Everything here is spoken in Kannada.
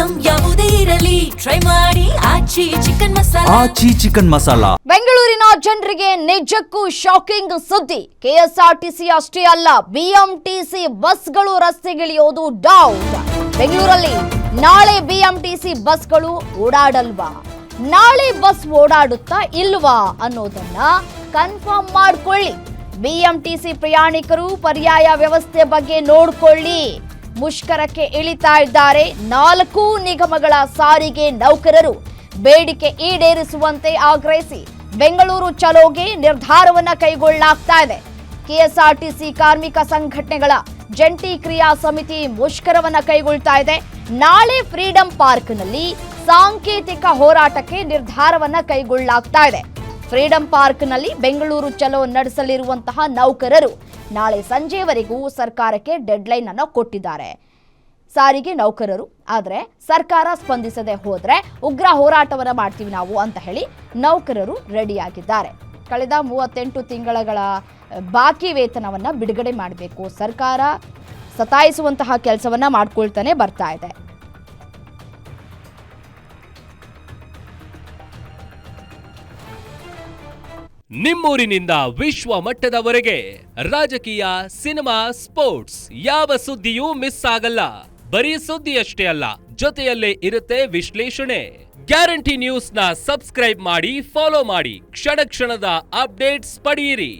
ಐಟಂ ಯಾವುದೇ ಇರಲಿ ಟ್ರೈ ಮಾಡಿ ಆಚಿ ಚಿಕನ್ ಮಸಾಲಾ. ಆಚಿ ಚಿಕನ್ ಮಸಾಲಾ. ಬೆಂಗಳೂರಿನ ಜನರಿಗೆ ನಿಜಕ್ಕೂ ಶಾಕಿಂಗ್ ಸುದ್ದಿ. ಕೆಎಸ್ಆರ್ಟಿಸಿ ಅಷ್ಟೇ ಅಲ್ಲ, ಬಿಎಂಟಿಸಿ ಬಸ್ಗಳು ರಸ್ತೆಗಿಳಿಯೋದು ಡೌಟ್. ಬೆಂಗಳೂರಲ್ಲಿ ನಾಳೆ ಬಿಎಂಟಿಸಿ ಬಸ್ಗಳು ಓಡಾಡಲ್ವಾ? ನಾಳೆ ಬಸ್ ಓಡಾಡುತ್ತಾ ಇಲ್ವಾ ಅನ್ನೋದನ್ನ ಕನ್ಫರ್ಮ್ ಮಾಡ್ಕೊಳ್ಳಿ. ಬಿಎಂಟಿಸಿ ಪ್ರಯಾಣಿಕರು ಪರ್ಯಾಯ ವ್ಯವಸ್ಥೆ ಬಗ್ಗೆ ನೋಡ್ಕೊಳ್ಳಿ. ಮುಷ್ಕರಕ್ಕೆ ಇಳಿತಾ ಇದ್ದಾರೆ 4 ನಿಗಮಗಳ ಸಾರಿಗೆ ನೌಕರರು. ಬೇಡಿಕೆ ಈಡೇರಿಸುವಂತೆ ಆಗ್ರಹಿಸಿ ಬೆಂಗಳೂರು ಚಲೋಗೆ ನಿರ್ಧಾರವನ್ನ ಕೈಗೊಳ್ಳಲಾಗ್ತಾ ಇದೆ. ಕೆಎಸ್ಆರ್ಟಿಸಿ ಕಾರ್ಮಿಕ ಸಂಘಟನೆಗಳ ಜಂಟಿ ಕ್ರಿಯಾ ಸಮಿತಿ ಮುಷ್ಕರವನ್ನ ಕೈಗೊಳ್ತಾ ಇದೆ. ನಾಳೆ ಫ್ರೀಡಂ ಪಾರ್ಕ್ನಲ್ಲಿ ಸಾಂಕೇತಿಕ ಹೋರಾಟಕ್ಕೆ ನಿರ್ಧಾರವನ್ನ ಕೈಗೊಳ್ಳಲಾಗ್ತಾ ಇದೆ. ಫ್ರೀಡಂ ಪಾರ್ಕ್ನಲ್ಲಿ ಬೆಂಗಳೂರು ಚಲೋ ನಡೆಸಲಿರುವಂತಹ ನೌಕರರು ನಾಳೆ ಸಂಜೆವರೆಗೂ ಸರ್ಕಾರಕ್ಕೆ ಡೆಡ್ಲೈನ್ ಅನ್ನು ಕೊಟ್ಟಿದ್ದಾರೆ. ಸಾರಿಗೆ ನೌಕರರು ಆದರೆ ಸರ್ಕಾರ ಸ್ಪಂದಿಸದೆ ಹೋದ್ರೆ ಉಗ್ರ ಹೋರಾಟವನ್ನ ಮಾಡ್ತೀವಿ ನಾವು ಅಂತ ಹೇಳಿ ನೌಕರರು ರೆಡಿಯಾಗಿದ್ದಾರೆ. ಕಳೆದ 38 ತಿಂಗಳ ಬಾಕಿ ವೇತನವನ್ನ ಬಿಡುಗಡೆ ಮಾಡಬೇಕು. ಸರ್ಕಾರ ಸತಾಯಿಸುವಂತಹ ಕೆಲಸವನ್ನ ಮಾಡ್ಕೊಳ್ತಾನೆ ಬರ್ತಾ ಇದೆ. ನಿಮ್ಮೂರಿನಿಂದ ವಿಶ್ವ ಮಟ್ಟದವರೆಗೆ ರಾಜಕೀಯ, ಸಿನಿಮಾ, ಸ್ಪೋರ್ಟ್ಸ್ ಯಾವ ಸುದ್ದಿಯೂ ಮಿಸ್ ಆಗಲ್ಲ. ಬರೀ ಸುದ್ದಿಯಷ್ಟೇ ಅಲ್ಲ, ಜೊತೆಯಲ್ಲೇ ಇರುತ್ತೆ ವಿಶ್ಲೇಷಣೆ. ಗ್ಯಾರಂಟಿ ನ್ಯೂಸ್ನ ಸಬ್ಸ್ಕ್ರೈಬ್ ಮಾಡಿ, ಫಾಲೋ ಮಾಡಿ, ಕ್ಷಣ ಕ್ಷಣದ ಅಪ್ಡೇಟ್ಸ್ ಪಡೆಯಿರಿ.